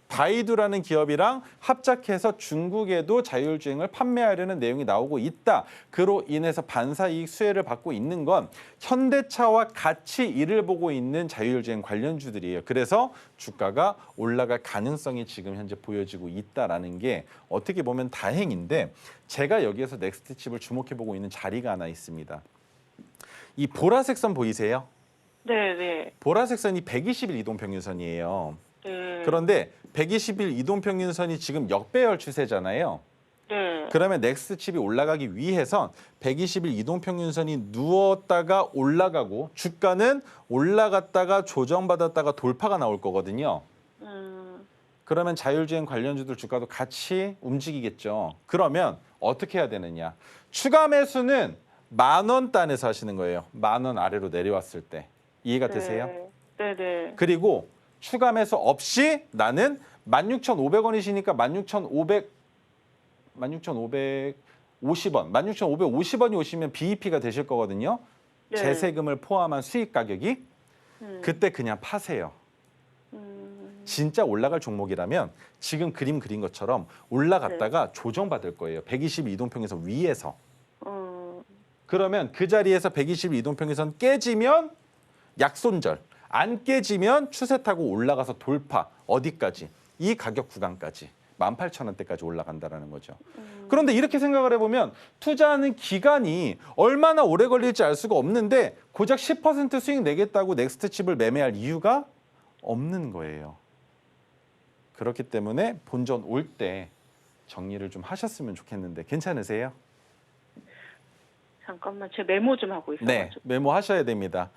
바이두라는 기업이랑 합작해서 중국에도 자율주행을 판매하려는 내용이 나오고 있다. 그로 인해서 반사이익 수혜를 받고 있는 건 현대차와 같이 이를 보고 있는 자율주행 관련주들이에요. 그래서 주가가 올라갈 가능성이 지금 현재 보여지고 있다라는 게 어떻게 보면 다행인데 제가 여기에서 넥스트 칩을 주목해 보고 있는 자리가 하나 있습니다. 이 보라색 선 보이세요? 네, 네. 보라색 선이 120일 이동평균선이에요. 네. 그런데 120일 이동평균선이 지금 역배열 추세잖아요. 네. 그러면 넥스트 칩이 올라가기 위해선 120일 이동평균선이 누웠다가 올라가고 주가는 올라갔다가 조정받았다가 돌파가 나올 거거든요. 그러면 자율주행 관련주들 주가도 같이 움직이겠죠. 그러면 어떻게 해야 되느냐. 추가 매수는 10,000원 단에서 하시는 거예요. 10,000원 아래로 내려왔을 때. 이해가 되세요? 네, 네. 그리고 추가 매수 없이 나는 16,500원이시니까 16,550원, 16,550원이 오시면 BEP가 되실 거거든요. 네. 제세금을 포함한 수익 가격이 그때 그냥 파세요. 진짜 올라갈 종목이라면 지금 그림 그린 것처럼 올라갔다가 조정받을 거예요. 120 이동평균선 위에서. 그러면 그 자리에서 120 이동평균선 깨지면 약손절. 안 깨지면 추세 타고 올라가서 돌파. 어디까지? 이 가격 구간까지. 18,000원대까지 올라간다는 거죠. 그런데 이렇게 생각을 해보면 투자하는 기간이 얼마나 오래 걸릴지 알 수가 없는데 고작 10% 수익 내겠다고 넥스트 칩을 매매할 이유가 없는 거예요. 그렇기 때문에 본전 올 때 정리를 좀 하셨으면 좋겠는데 괜찮으세요? 잠깐만, 제 메모 좀 하고 있어요. 네, 메모하셔야 됩니다.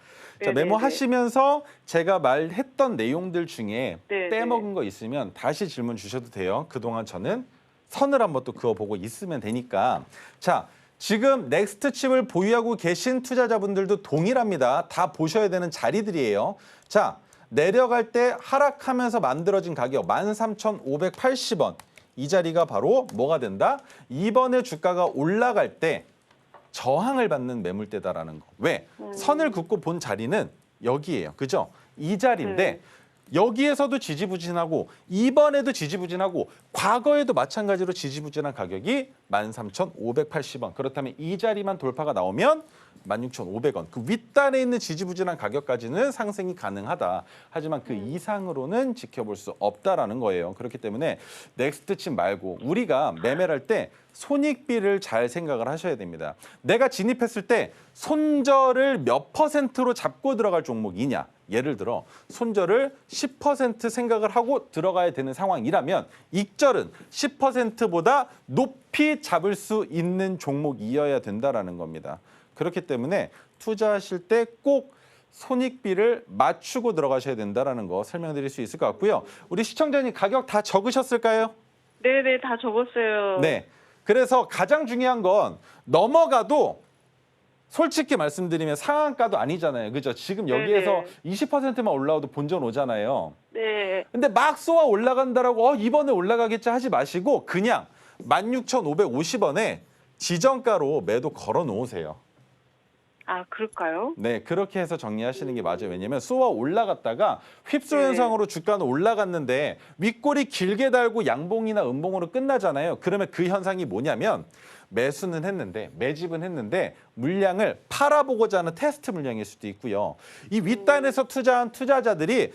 자, 네네네. 메모하시면서 제가 말했던 내용들 중에 네네. 빼먹은 거 있으면 다시 질문 주셔도 돼요. 그동안 저는 선을 한번 또 그어보고 있으면 되니까. 자, 지금 넥스트 칩을 보유하고 계신 투자자분들도 동일합니다. 다 보셔야 되는 자리들이에요. 자, 내려갈 때 하락하면서 만들어진 가격 13,580원. 이 자리가 바로 뭐가 된다? 이번에 주가가 올라갈 때 저항을 받는 매물대다라는 거. 왜? 선을 긋고 본 자리는 여기예요. 그죠? 이 자리인데 여기에서도 지지부진하고 이번에도 지지부진하고 과거에도 마찬가지로 지지부진한 가격이 13,580원. 그렇다면 이 자리만 돌파가 나오면 16,500원. 그 윗단에 있는 지지부진한 가격까지는 상승이 가능하다. 하지만 그 이상으로는 지켜볼 수 없다라는 거예요. 그렇기 때문에 넥스트칩 말고 우리가 매매를 할 때 손익비를 잘 생각을 하셔야 됩니다. 내가 진입했을 때 손절을 몇 %로 잡고 들어갈 종목이냐. 예를 들어 손절을 10% 생각을 하고 들어가야 되는 상황이라면 익절은 10%보다 높이 잡을 수 있는 종목이어야 된다라는 겁니다. 그렇기 때문에 투자하실 때 꼭 손익비를 맞추고 들어가셔야 된다라는 거 설명드릴 수 있을 것 같고요. 우리 시청자님 가격 다 적으셨을까요? 네네, 다 적었어요. 네. 그래서 가장 중요한 건 넘어가도 솔직히 말씀드리면 상한가도 아니잖아요. 그죠? 지금 여기에서 20%만 올라와도 본전 오잖아요. 네. 근데 막 쏘아 올라간다라고 이번에 올라가겠지 하지 마시고 그냥 16,550원에 지정가로 매도 걸어 놓으세요. 아, 그럴까요? 네, 그렇게 해서 정리하시는 게 맞아요. 왜냐면 쏘아 올라갔다가 휩쓸 네. 현상으로 주가는 올라갔는데 윗골이 길게 달고 양봉이나 음봉으로 끝나잖아요. 그러면 그 현상이 뭐냐면 매수는 했는데 매집은 했는데 물량을 팔아보고자 하는 테스트 물량일 수도 있고요. 이 윗단에서 투자한 투자자들이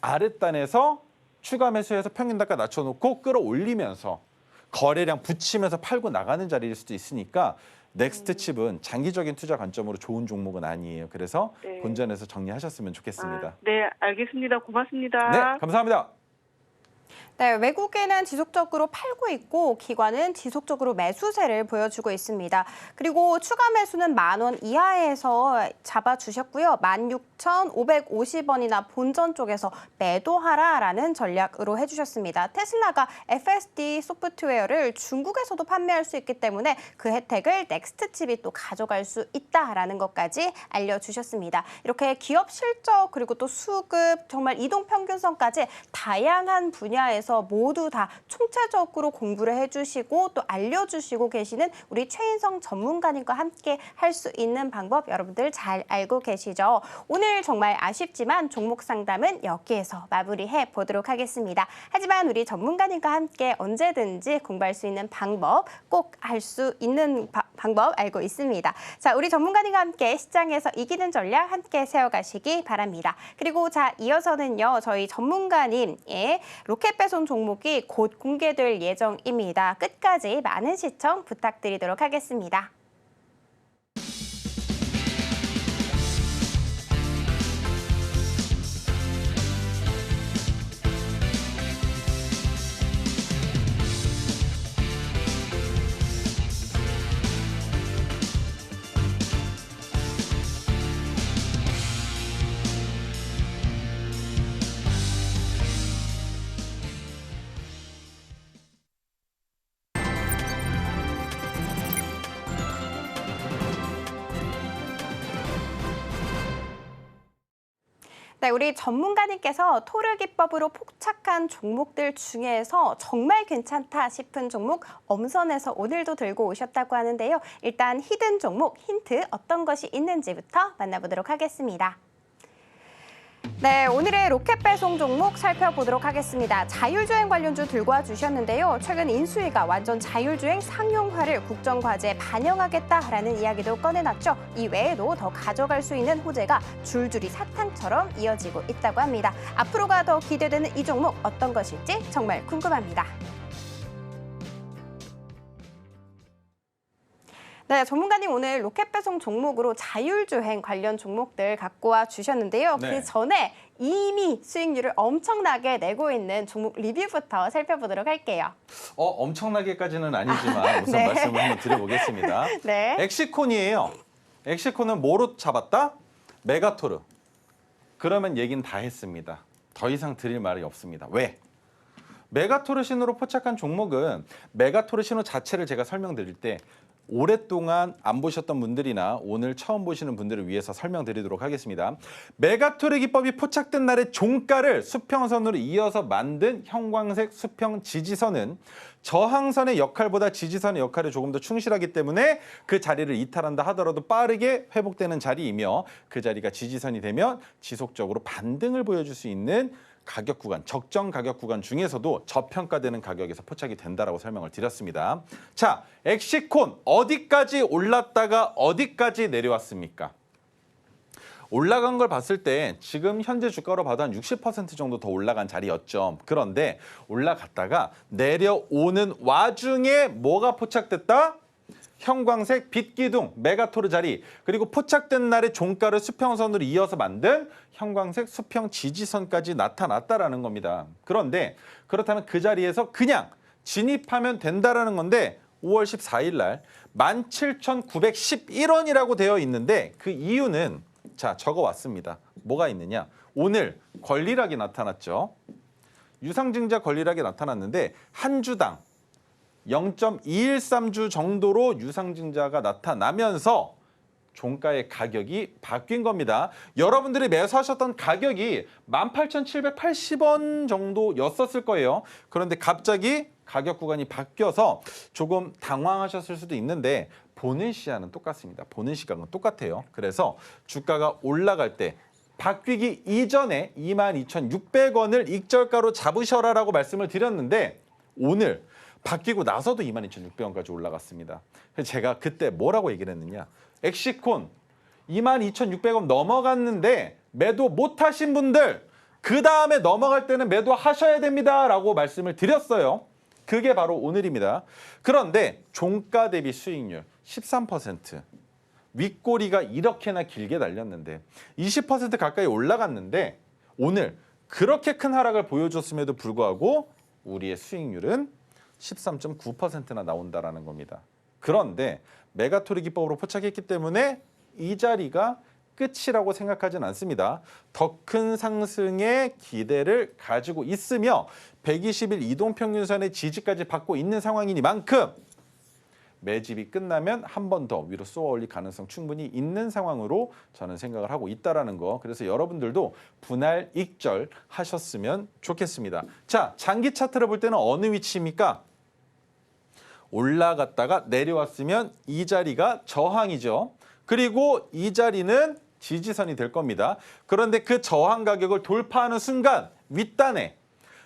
아랫단에서 추가 매수해서 평균단가 낮춰놓고 끌어올리면서 거래량 붙이면서 팔고 나가는 자리일 수도 있으니까 넥스트 칩은 장기적인 투자 관점으로 좋은 종목은 아니에요. 그래서 네. 본전에서 정리하셨으면 좋겠습니다. 아, 네, 알겠습니다. 고맙습니다. 네, 감사합니다. 네, 외국인은 지속적으로 팔고 있고 기관은 지속적으로 매수세를 보여주고 있습니다. 그리고 추가 매수는 10,000원 이하에서 잡아주셨고요. 16,550원이나 본전 쪽에서 매도하라라는 전략으로 해주셨습니다. 테슬라가 FSD 소프트웨어를 중국에서도 판매할 수 있기 때문에 그 혜택을 넥스트칩이 또 가져갈 수 있다라는 것까지 알려주셨습니다. 이렇게 기업 실적 그리고 또 수급 정말 이동평균선까지 다양한 분야에서 모두 다 총체적으로 공부를 해주시고 또 알려주시고 계시는 우리 최인성 전문가님과 함께 할 수 있는 방법 여러분들 잘 알고 계시죠? 오늘 정말 아쉽지만 종목 상담은 여기에서 마무리해 보도록 하겠습니다. 하지만 우리 전문가님과 함께 언제든지 공부할 수 있는 방법 꼭 알 수 있는 방법 알고 있습니다. 자, 우리 전문가님과 함께 시장에서 이기는 전략 함께 세워가시기 바랍니다. 그리고 자, 이어서는요. 저희 전문가님의 로켓 배송 종목이 곧 공개될 예정입니다. 끝까지 많은 시청 부탁드리도록 하겠습니다. 네, 우리 전문가님께서 토르 기법으로 포착한 종목들 중에서 정말 괜찮다 싶은 종목 엄선해서 오늘도 들고 오셨다고 하는데요. 일단 히든 종목 힌트 어떤 것이 있는지부터 만나보도록 하겠습니다. 네, 오늘의 로켓 배송 종목 살펴보도록 하겠습니다. 자율주행 관련주 들고 와주셨는데요. 최근 인수위가 완전 자율주행 상용화를 국정과제에 반영하겠다라는 이야기도 꺼내놨죠. 이 외에도 더 가져갈 수 있는 호재가 줄줄이 사탕처럼 이어지고 있다고 합니다. 앞으로가 더 기대되는 이 종목 어떤 것일지 정말 궁금합니다. 네, 전문가님 오늘 로켓 배송 종목으로 자율주행 관련 종목들 갖고 와 주셨는데요. 네. 그 전에 이미 수익률을 엄청나게 내고 있는 종목 리뷰부터 살펴보도록 할게요. 엄청나게까지는 아니지만 우선 네. 말씀을 한번 드려보겠습니다. 네. 엑시콘이에요. 엑시콘은 뭐로 잡았다? 메가토르. 그러면 얘기는 다 했습니다. 더 이상 드릴 말이 없습니다. 왜? 메가토르 신호로 포착한 종목은 메가토르 신호 자체를 제가 설명드릴 때 오랫동안 안 보셨던 분들이나 오늘 처음 보시는 분들을 위해서 설명드리도록 하겠습니다. 메가토르 기법이 포착된 날의 종가를 수평선으로 이어서 만든 형광색 수평 지지선은 저항선의 역할보다 지지선의 역할에 조금 더 충실하기 때문에 그 자리를 이탈한다 하더라도 빠르게 회복되는 자리이며 그 자리가 지지선이 되면 지속적으로 반등을 보여줄 수 있는 가격 구간, 적정 가격 구간 중에서도 저평가되는 가격에서 포착이 된다라고 설명을 드렸습니다. 자, 엑시콘 어디까지 올랐다가 어디까지 내려왔습니까? 올라간 걸 봤을 때 지금 현재 주가로 봐도 한 60% 정도 더 올라간 자리였죠. 그런데 올라갔다가 내려오는 와중에 뭐가 포착됐다? 형광색 빛기둥, 메가토르 자리, 그리고 포착된 날의 종가를 수평선으로 이어서 만든 형광색 수평 지지선까지 나타났다라는 겁니다. 그런데 그렇다면 그 자리에서 그냥 진입하면 된다라는 건데 5월 14일 날 17,911원이라고 되어 있는데 그 이유는 자, 적어왔습니다. 뭐가 있느냐? 오늘 권리락이 나타났죠. 유상증자 권리락이 나타났는데 한 주당 0.213주 정도로 유상증자가 나타나면서 종가의 가격이 바뀐 겁니다. 여러분들이 매수하셨던 가격이 18,780원 정도였었을 거예요. 그런데 갑자기 가격 구간이 바뀌어서 조금 당황하셨을 수도 있는데 보는 시야는 똑같습니다. 보는 시각은 똑같아요. 그래서 주가가 올라갈 때 바뀌기 이전에 22,600원을 익절가로 잡으셔라라고 말씀을 드렸는데 오늘 바뀌고 나서도 22,600원까지 올라갔습니다. 그래서 제가 그때 뭐라고 얘기를 했느냐. 엑시콘 22,600원 넘어갔는데 매도 못하신 분들 그 다음에 넘어갈 때는 매도하셔야 됩니다라고 말씀을 드렸어요. 그게 바로 오늘입니다. 그런데 종가 대비 수익률 13%. 윗꼬리가 이렇게나 길게 달렸는데 20% 가까이 올라갔는데 오늘 그렇게 큰 하락을 보여줬음에도 불구하고 우리의 수익률은 13.9%나 나온다라는 겁니다. 그런데 메가토르 기법으로 포착했기 때문에 이 자리가 끝이라고 생각하진 않습니다. 더 큰 상승의 기대를 가지고 있으며 120일 이동평균선의 지지까지 받고 있는 상황이니만큼 매집이 끝나면 한 번 더 위로 쏘아 올릴 가능성 충분히 있는 상황으로 저는 생각을 하고 있다라는 거. 그래서 여러분들도 분할 익절 하셨으면 좋겠습니다. 자, 장기 차트를 볼 때는 어느 위치입니까? 올라갔다가 내려왔으면 이 자리가 저항이죠. 그리고 이 자리는 지지선이 될 겁니다. 그런데 그 저항 가격을 돌파하는 순간 윗단에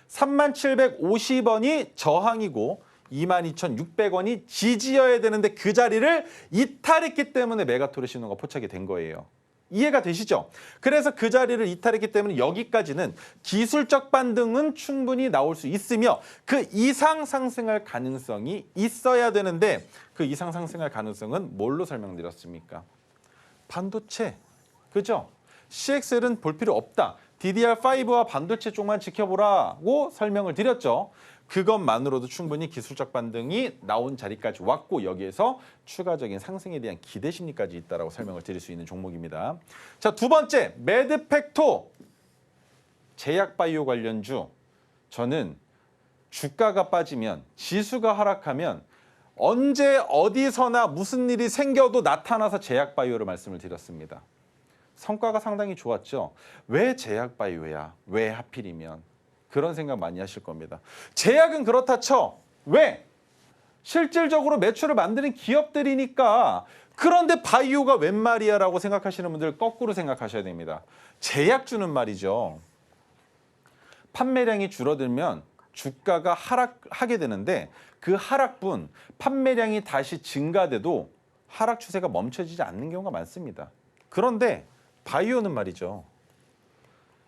3750원이 저항이고 22,600원이 지지여야 되는데 그 자리를 이탈했기 때문에 메가토르 신호가 포착이 된 거예요. 이해가 되시죠? 그래서 그 자리를 이탈했기 때문에 여기까지는 기술적 반등은 충분히 나올 수 있으며 그 이상 상승할 가능성이 있어야 되는데 그 이상 상승할 가능성은 뭘로 설명드렸습니까? 반도체, 그죠? CXL은 볼 필요 없다. DDR5와 반도체 쪽만 지켜보라고 설명을 드렸죠. 그것만으로도 충분히 기술적 반등이 나온 자리까지 왔고 여기에서 추가적인 상승에 대한 기대 심리까지 있다라고 설명을 드릴 수 있는 종목입니다. 자, 두 번째, 메드팩토 제약바이오 관련주. 저는 주가가 빠지면 지수가 하락하면 언제 어디서나 무슨 일이 생겨도 나타나서 제약바이오를 말씀을 드렸습니다. 성과가 상당히 좋았죠. 왜 제약바이오야? 왜 하필이면? 그런 생각 많이 하실 겁니다. 제약은 그렇다 쳐. 왜? 실질적으로 매출을 만드는 기업들이니까. 그런데 바이오가 웬 말이야 라고 생각하시는 분들 거꾸로 생각하셔야 됩니다. 제약주는 말이죠. 판매량이 줄어들면 주가가 하락하게 되는데 그 하락분 판매량이 다시 증가돼도 하락 추세가 멈춰지지 않는 경우가 많습니다. 그런데 바이오는 말이죠.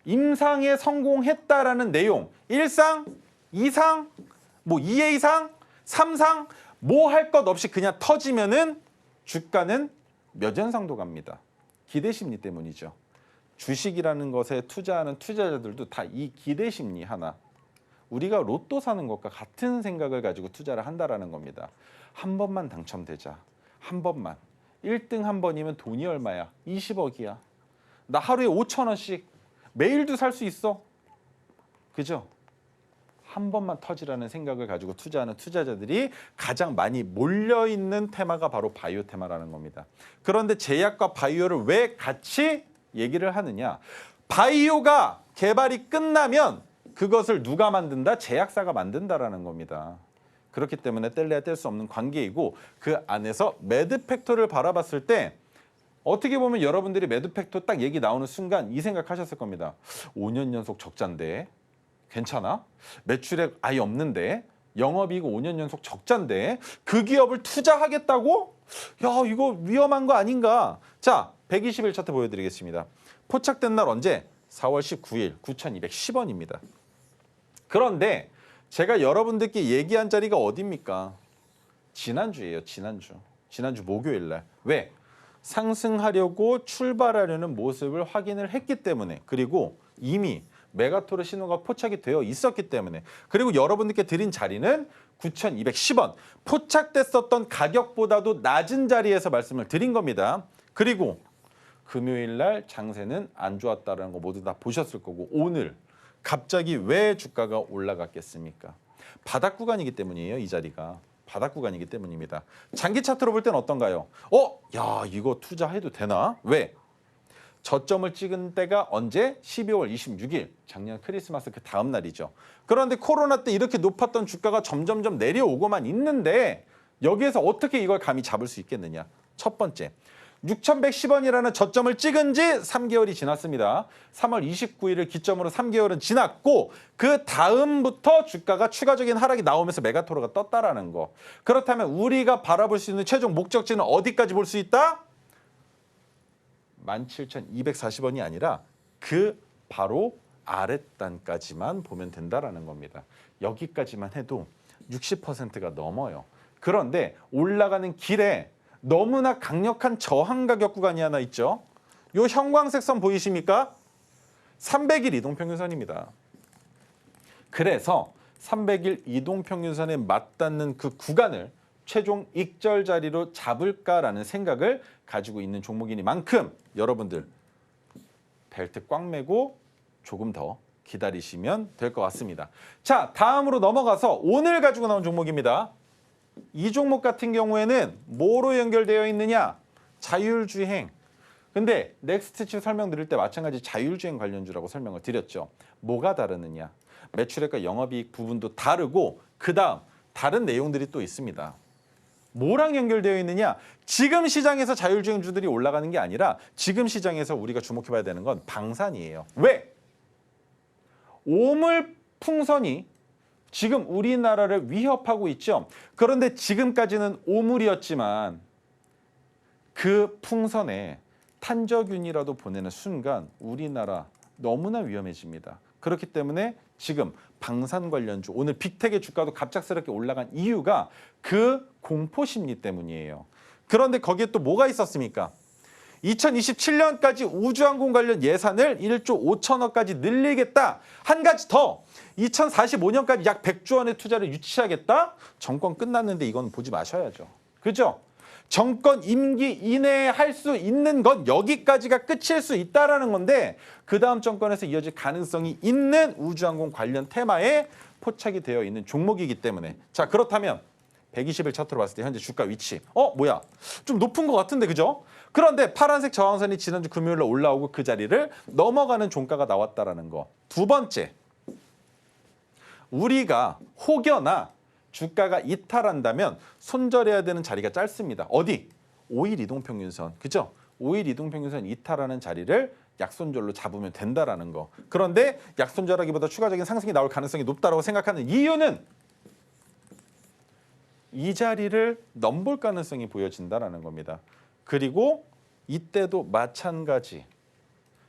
임상에 성공했다라는 내용 1상, 2상, 뭐 2회 이상, 3상 뭐 할 것 없이 그냥 터지면은 주가는 몇 연상도 갑니다. 기대 심리 때문이죠. 주식이라는 것에 투자하는 투자자들도 다 이 기대 심리 하나. 우리가 로또 사는 것과 같은 생각을 가지고 투자를 한다라는 겁니다. 한 번만 당첨되자. 한 번만. 1등 한 번이면 돈이 얼마야? 20억이야. 나 하루에 5,000원씩 매일도 살 수 있어. 그죠? 한 번만 터지라는 생각을 가지고 투자하는 투자자들이 가장 많이 몰려있는 테마가 바로 바이오 테마라는 겁니다. 그런데 제약과 바이오를 왜 같이 얘기를 하느냐. 바이오가 개발이 끝나면 그것을 누가 만든다? 제약사가 만든다라는 겁니다. 그렇기 때문에 뗄래야 뗄 수 없는 관계이고 그 안에서 매드팩토를 바라봤을 때 어떻게 보면 여러분들이 매드팩토 딱 얘기 나오는 순간 이 생각하셨을 겁니다. 5년 연속 적자인데 괜찮아? 매출액 아예 없는데 영업이익 5년 연속 적자인데 그 기업을 투자하겠다고? 야, 이거 위험한 거 아닌가? 자, 120일 차트 보여드리겠습니다. 포착된 날 언제? 4월 19일 9,210원입니다. 그런데 제가 여러분들께 얘기한 자리가 어디입니까? 지난주예요, 지난주. 지난주 목요일 날. 왜? 상승하려고 출발하려는 모습을 확인을 했기 때문에, 그리고 이미 메가토르 신호가 포착이 되어 있었기 때문에, 그리고 여러분들께 드린 자리는 9,210원. 포착됐었던 가격보다도 낮은 자리에서 말씀을 드린 겁니다. 그리고 금요일 날 장세는 안 좋았다는 거 모두 다 보셨을 거고, 오늘 갑자기 왜 주가가 올라갔겠습니까? 바닥 구간이기 때문이에요, 이 자리가. 바닥 구간이기 때문입니다. 장기 차트로 볼 때는 어떤가요? 야, 이거 투자해도 되나? 왜? 저점을 찍은 때가 언제? 12월 26일, 작년 크리스마스 그 다음 날이죠. 그런데 코로나 때 이렇게 높았던 주가가 점점점 내려오고만 있는데 여기에서 어떻게 이걸 감히 잡을 수 있겠느냐? 첫 번째, 6,110원이라는 저점을 찍은 지 3개월이 지났습니다. 3월 29일을 기점으로 3개월은 지났고 그 다음부터 주가가 추가적인 하락이 나오면서 메가토르가 떴다라는 거. 그렇다면 우리가 바라볼 수 있는 최종 목적지는 어디까지 볼 수 있다? 17,240원이 아니라 그 바로 아랫단까지만 보면 된다라는 겁니다. 여기까지만 해도 60%가 넘어요. 그런데 올라가는 길에 너무나 강력한 저항 가격 구간이 하나 있죠. 요 형광색 선 보이십니까? 300일 이동평균선입니다. 그래서 300일 이동평균선에 맞닿는 그 구간을 최종 익절 자리로 잡을까라는 생각을 가지고 있는 종목이니만큼 여러분들 벨트 꽉 매고 조금 더 기다리시면 될 것 같습니다. 자, 다음으로 넘어가서 오늘 가지고 나온 종목입니다. 이 종목 같은 경우에는 뭐로 연결되어 있느냐? 자율주행. 근데 넥스트칩 설명드릴 때 마찬가지 자율주행 관련주라고 설명을 드렸죠. 뭐가 다르느냐? 매출액과 영업이익 부분도 다르고 그 다음 다른 내용들이 또 있습니다. 뭐랑 연결되어 있느냐? 지금 시장에서 자율주행주들이 올라가는 게 아니라 지금 시장에서 우리가 주목해봐야 되는 건 방산이에요. 왜? 오물풍선이 지금 우리나라를 위협하고 있죠. 그런데 지금까지는 오물이었지만 그 풍선에 탄저균이라도 보내는 순간 우리나라 너무나 위험해집니다. 그렇기 때문에 지금 방산 관련주, 오늘 빅텍의 주가도 갑작스럽게 올라간 이유가 그 공포심리 때문이에요. 그런데 거기에 또 뭐가 있었습니까? 2027년까지 우주항공 관련 예산을 1조 5천억까지 늘리겠다. 한 가지 더, 2045년까지 약 100조 원의 투자를 유치하겠다. 정권 끝났는데 이건 보지 마셔야죠. 그죠? 정권 임기 이내에 할 수 있는 건 여기까지가 끝일 수 있다라는 건데 그 다음 정권에서 이어질 가능성이 있는 우주항공 관련 테마에 포착이 되어 있는 종목이기 때문에, 자, 그렇다면 120일 차트로 봤을 때 현재 주가 위치, 뭐야? 좀 높은 것 같은데, 그죠? 그런데 파란색 저항선이 지난주 금요일에 올라오고 그 자리를 넘어가는 종가가 나왔다라는 거. 두 번째, 우리가 혹여나 주가가 이탈한다면 손절해야 되는 자리가 짧습니다. 어디? 5일 이동평균선, 그죠? 5일 이동평균선 이탈하는 자리를 약손절로 잡으면 된다라는 거. 그런데 약손절하기보다 추가적인 상승이 나올 가능성이 높다고 생각하는 이유는 이 자리를 넘볼 가능성이 보여진다라는 겁니다. 그리고 이때도 마찬가지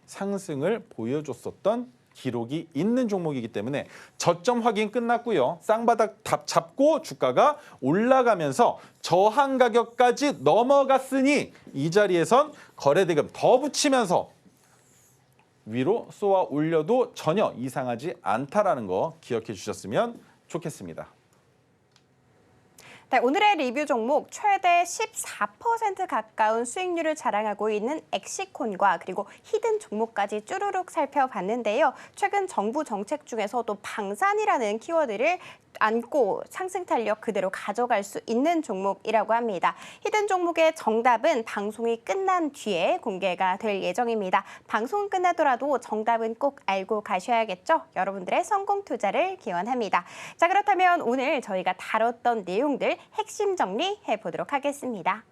상승을 보여줬었던 기록이 있는 종목이기 때문에 저점 확인 끝났고요. 쌍바닥 잡고 주가가 올라가면서 저항 가격까지 넘어갔으니 이 자리에선 거래대금 더 붙이면서 위로 쏘아 올려도 전혀 이상하지 않다라는 거 기억해 주셨으면 좋겠습니다. 네, 오늘의 리뷰 종목 최대 14% 가까운 수익률을 자랑하고 있는 엑시콘과 그리고 히든 종목까지 쭈루룩 살펴봤는데요. 최근 정부 정책 중에서도 방산이라는 키워드를 안고 상승 탄력 그대로 가져갈 수 있는 종목이라고 합니다. 히든 종목의 정답은 방송이 끝난 뒤에 공개가 될 예정입니다. 방송 끝나더라도 정답은 꼭 알고 가셔야겠죠? 여러분들의 성공 투자를 기원합니다. 자, 그렇다면 오늘 저희가 다뤘던 내용들 핵심 정리해 보도록 하겠습니다.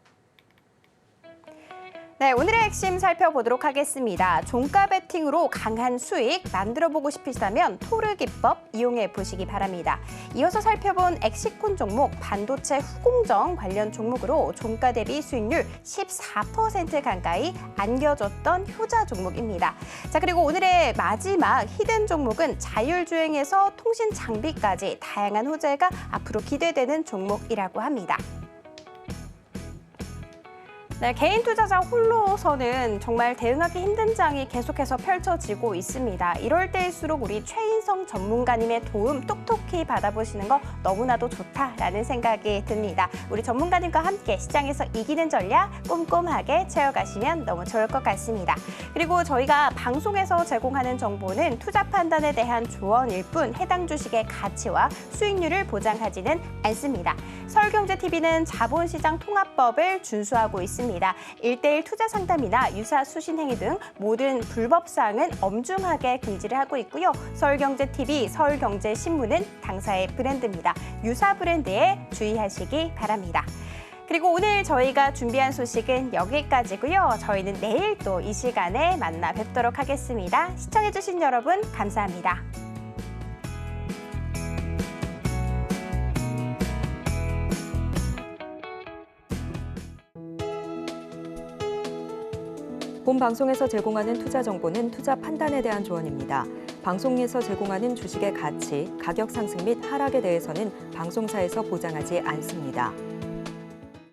네, 오늘의 핵심 살펴보도록 하겠습니다. 종가 베팅으로 강한 수익 만들어보고 싶으시다면 토르 기법 이용해 보시기 바랍니다. 이어서 살펴본 엑시콘 종목 반도체 후공정 관련 종목으로 종가 대비 수익률 14% 가까이 안겨줬던 효자 종목입니다. 자, 그리고 오늘의 마지막 히든 종목은 자율주행에서 통신 장비까지 다양한 호재가 앞으로 기대되는 종목이라고 합니다. 네, 개인 투자자 홀로서는 정말 대응하기 힘든 장이 계속해서 펼쳐지고 있습니다. 이럴 때일수록 우리 최인성 전문가님의 도움 똑똑히 받아보시는 거 너무나도 좋다라는 생각이 듭니다. 우리 전문가님과 함께 시장에서 이기는 전략 꼼꼼하게 채워가시면 너무 좋을 것 같습니다. 그리고 저희가 방송에서 제공하는 정보는 투자 판단에 대한 조언일 뿐 해당 주식의 가치와 수익률을 보장하지는 않습니다. 서울경제TV는 자본시장 통합법을 준수하고 있습니다. 1:1 투자 상담이나 유사 수신 행위 등 모든 불법 사항은 엄중하게 금지를 하고 있고요. 서울경제TV, 서울경제신문은 당사의 브랜드입니다. 유사 브랜드에 주의하시기 바랍니다. 그리고 오늘 저희가 준비한 소식은 여기까지고요. 저희는 내일 또 이 시간에 만나 뵙도록 하겠습니다. 시청해주신 여러분 감사합니다. 본 방송에서 제공하는 투자 정보는 투자 판단에 대한 조언입니다. 방송에서 제공하는 주식의 가치, 가격 상승 및 하락에 대해서는 방송사에서 보장하지 않습니다.